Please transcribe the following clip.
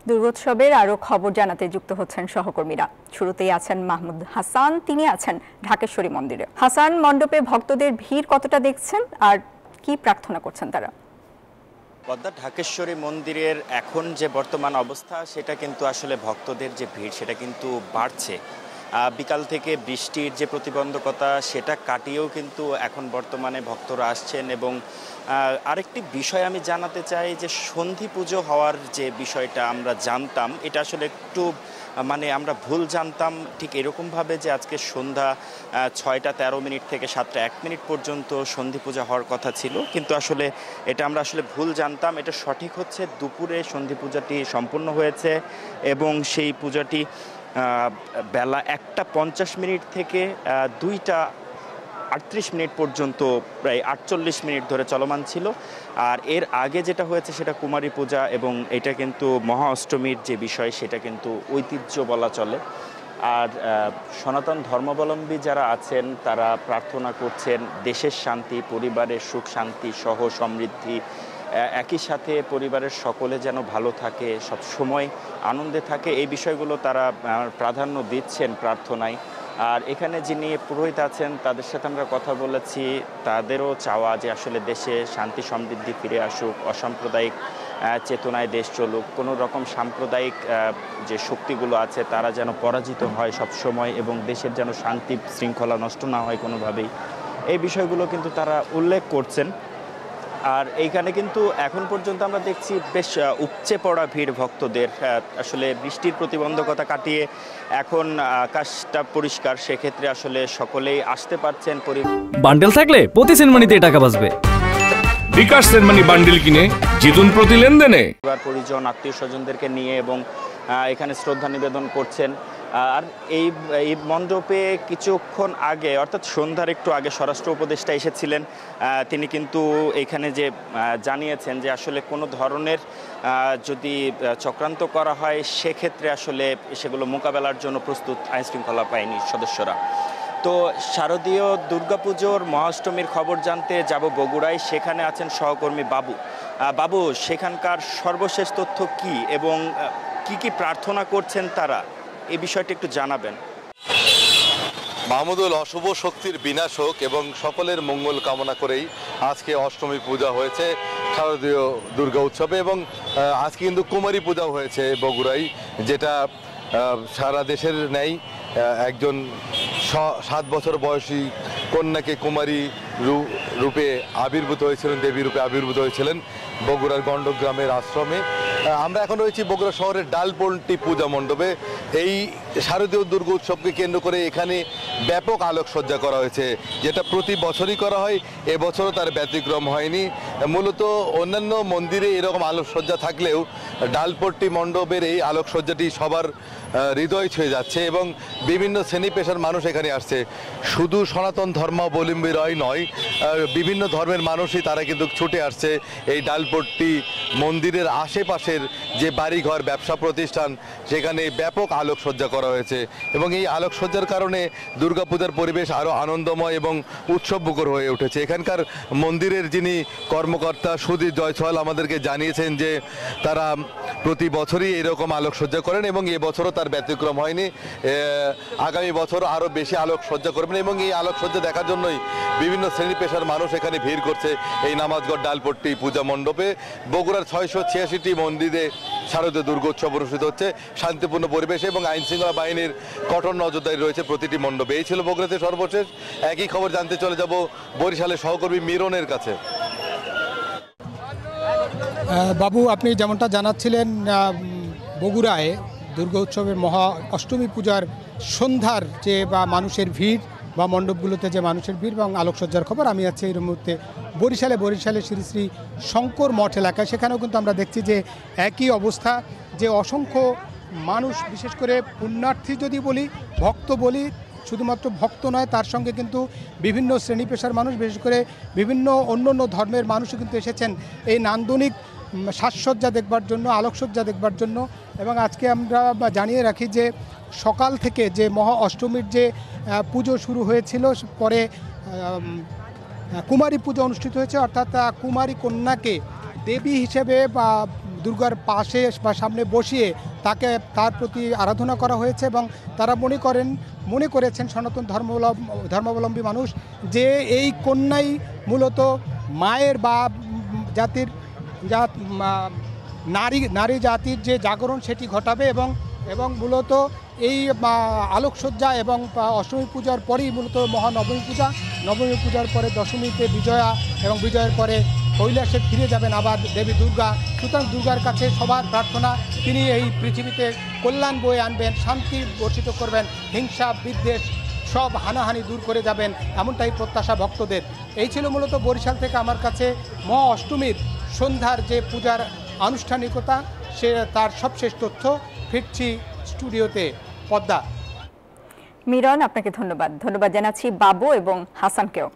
দুর্গোৎসবের আরো খবর জানাতে যুক্ত হচ্ছেন সহকর্মীরা। শুরুতেই আছেন মাহমুদ হাসান, তিনি আছেন ঢাকেশ্বরী মন্দিরে। হাসান, মণ্ডপে ভক্তদের ভিড় কতটা দেখছেন আর কি প্রার্থনা করছেন তারা? পদ্মা ঢাকেশ্বরী মন্দিরের এখন যে বর্তমান অবস্থা সেটা কিন্তু আসলে ভক্তদের যে ভিড় সেটা কিন্তু বাড়ছে। বিকাল থেকে বৃষ্টির যে প্রতিবন্ধকতা সেটা কাটিয়েও কিন্তু এখন বর্তমানে ভক্তরা আসছেন। এবং আরেকটি বিষয় আমি জানাতে চাই যে সন্ধি পুজো হওয়ার যে বিষয়টা আমরা জানতাম, এটা আসলে একটু আমরা ভুল জানতাম ঠিক এরকমভাবে যে আজকে সন্ধ্যা ৬টা ১৩ মিনিট থেকে ৭টা ১ মিনিট পর্যন্ত সন্ধি পূজা হওয়ার কথা ছিল, কিন্তু আসলে এটা আমরা আসলে ভুল জানতাম। এটা সঠিক হচ্ছে দুপুরে সন্ধি পূজাটি সম্পূর্ণ হয়েছে এবং সেই পূজাটি বেলা ১টা ৫০ মিনিট থেকে ২টা ৩৮ মিনিট পর্যন্ত প্রায় ৪৮ মিনিট ধরে চলমান ছিল। আর এর আগে যেটা হয়েছে সেটা কুমারী পূজা, এবং এটা কিন্তু মহা অষ্টমীর যে বিষয় সেটা কিন্তু ঐতিহ্য বলা চলে। আর সনাতন ধর্মাবলম্বী যারা আছেন তারা প্রার্থনা করছেন দেশের শান্তি, পরিবারের সুখ শান্তি সহ সমৃদ্ধি, একই সাথে পরিবারের সকলে যেন ভালো থাকে, সব সময় আনন্দে থাকে, এই বিষয়গুলো তারা প্রাধান্য দিচ্ছেন প্রার্থনায়। আর এখানে যিনি পুরোহিত আছেন তাদের সাথে আমরা কথা বলেছি, তাদেরও চাওয়া যে আসলে দেশে শান্তি সমৃদ্ধি ফিরে আসুক, অসাম্প্রদায়িক চেতনায় দেশ চলুক, কোনো রকম সাম্প্রদায়িক যে শক্তিগুলো আছে তারা যেন পরাজিত হয় সব সময়, এবং দেশের যেন শান্তি শৃঙ্খলা নষ্ট না হয় কোনোভাবেই, এই বিষয়গুলো কিন্তু তারা উল্লেখ করছেন। আর এইখানে কিন্তু এখন পর্যন্ত আমরা দেখছি বেশ উপচে পড়া ভিড় ভক্তদের। আসলে বৃষ্টির প্রতিবন্ধকতা কাটিয়ে এখন আকাশটা পরিষ্কার, সেক্ষেত্রে আসলে সকলেই আসতে পারছেন। বান্ডেল থাকলে প্রতি সেনমানিতে টাকা বাঁচবে। বিকাশ সেনমানি বান্ডেল কিনে জিতুন প্রতি লেনদেনে। পরিজন আত্মীয় স্বজনদেরকে নিয়ে এবং এখানে শ্রদ্ধা নিবেদন করছেন। আর এই মণ্ডপে কিছুক্ষণ আগে অর্থাৎ সন্ধ্যার একটু আগে স্বরাষ্ট্র উপদেষ্টা এসেছিলেন। তিনি কিন্তু এখানে যে জানিয়েছেন যে আসলে কোনো ধরনের যদি চক্রান্ত করা হয় সেক্ষেত্রে আসলে সেগুলো মোকাবেলার জন্য প্রস্তুত আইনশৃঙ্খলা বাহিনীর সদস্যরা। তো শারদীয় দুর্গাপুজোর মহাষ্টমীর খবর জানতে যাব বগুড়ায়, সেখানে আছেন সহকর্মী বাবু। বাবু, সেখানকার সর্বশেষ তথ্য কি এবং কি প্রার্থনা করছেন তারা, এই বিষয়টি একটু জানাবেন। মাহমুদুল, অশুভ শক্তির বিনাশ হোক এবং সকলের মঙ্গল কামনা করেই আজকে অষ্টমী পূজা হয়েছে শারদীয় দুর্গা উৎসবে, এবং আজকে কিন্তু কুমারী পূজাও হয়েছে বগুড়ায়, যেটা সারা দেশের ন্যায় একজন 7 বছর বয়সী কন্যাকে কুমারী রূপে আবির্ভূত হয়েছিলেন, দেবী রূপে আবির্ভূত হয়েছিলেন বগুড়ার গণ্ডগ্রামের আশ্রমে। আমরা এখন রয়েছি বগুড়া শহরের ডালপট্টি পূজা মণ্ডপে। এই শারদীয় দুর্গা উৎসবকে কেন্দ্র করে এখানে ব্যাপক আলোকসজ্জা করা হয়েছে, যেটা প্রতি বছরই করা হয়, এবছরও তার ব্যতিক্রম হয়নি। মূলত অন্যান্য মন্দিরে এরকম আলোকসজ্জা থাকলেও ডালপট্টি মণ্ডপের এই আলোকসজ্জাটি সবার হৃদয় ছুঁয়ে যাচ্ছে, এবং বিভিন্ন শ্রেণী পেশার মানুষ এখানে আসছে। শুধু সনাতন ধর্মাবলম্বীরাই নয়, বিভিন্ন ধর্মের মানুষই তারা কিন্তু ছুটে আসছে এই ডালপট্টি মন্দিরের আশেপাশের যে বাড়িঘর, ব্যবসা প্রতিষ্ঠান, সেখানে ব্যাপক আলোকসজ্জা করা হয়েছে, এবং এই আলোকসজ্জার কারণে দুর্গাপূজার পরিবেশ আরও আনন্দময় এবং উৎসবমুখর হয়ে উঠেছে। এখানকার মন্দিরের যিনি কর্মকর্তা সুধীর জয়সওয়াল আমাদেরকে জানিয়েছেন যে তারা প্রতি বছরই এরকম আলোকসজ্জা করেন এবং এবছরও তার ব্যতিক্রম হয়নি। আগামী বছর আরও বেশি আলোকসজ্জা করবেন, এবং এই আলোকসজ্জা দেখার জন্যই বিভিন্ন শ্রেণী পেশার মানুষ এখানে ভিড় করছে এই নামাজগড় ডালপট্টি পূজা মণ্ডপে। বগুড়ার 686টি মন্দিরে শারদীয় দুর্গোৎসব অনুষ্ঠিত হচ্ছে শান্তিপূর্ণ পরিবেশে, এবং আইনশৃঙ্খলা বাহিনীর কঠোর নজরদারি রয়েছে প্রতিটি মণ্ডপে। এই ছিল বগুড়াতে সর্বশেষ। একই খবর জানতে চলে যাব বরিশালের সহকর্মী মিরনের কাছে। বাবু, আপনি যেমনটা জানাচ্ছিলেন, বগুড়ায় দুর্গা উৎসবের মহা অষ্টমী পূজার সন্ধ্যার যে মানুষের ভিড় বা মণ্ডপগুলোতে যে মানুষের ভিড় এবং আলোকসজ্জার খবর, আমি আছি এই মুহূর্তে বরিশালে শ্রী শ্রী শঙ্কর মঠ এলাকায়। সেখানেও কিন্তু আমরা দেখছি যে একই অবস্থা, যে অসংখ্য মানুষ, বিশেষ করে পুণ্যার্থী যদি বলি, ভক্ত বলি, শুধুমাত্র ভক্ত নয়, তার সঙ্গে কিন্তু বিভিন্ন শ্রেণী পেশার মানুষ, বিশেষ করে বিভিন্ন অন্য ধর্মের মানুষও কিন্তু এসেছেন এই নান্দনিক সাজসজ্জা দেখবার জন্য, আলোকসজ্জা দেখবার জন্য। এবং আজকে আমরা জানিয়ে রাখি যে সকাল থেকে যে মহা অষ্টমীর যে পুজো শুরু হয়েছিল, পরে কুমারী পুজো অনুষ্ঠিত হয়েছে, অর্থাৎ কুমারী কন্যাকে দেবী হিসেবে বা দুর্গার পাশে বা সামনে বসিয়ে তার প্রতি আরাধনা করা হয়েছে এবং তারা মনে করেছেন সনাতন ধর্মাবলম্বী মানুষ যে এই কন্যাই মূলত মায়ের বা জাতির নারী জাতির যে জাগরণ সেটি ঘটাবে এবং মূলত এই আলোকসজ্জা এবং অষ্টমী পূজার পরেই মূলত মহানবমী পূজার পরে দশমীতে বিজয়া এবং বিজয়ের পরে কৈলাসে ফিরে যাবেন আবার দেবী দুর্গা। সুতরাং দুর্গার কাছে সবার প্রার্থনা তিনি এই পৃথিবীতে কল্যাণ বয়ে আনবেন, শান্তি বর্ষিত করবেন, হিংসা বিদ্বেষ সব হানাহানি দূর করে যাবেন, এমনটাই প্রত্যাশা ভক্তদের। এই ছিল মূলত বরিশাল থেকে আমার কাছে মহা অষ্টমীর সন্ধ্যার যে পূজার আনুষ্ঠানিকতা তার সবশেষ তথ্য। ফিরছি স্টুডিওতে। পদ্মা। মিরন, আপনাকে ধন্যবাদ জানাচ্ছি বাবু এবং হাসানকেও।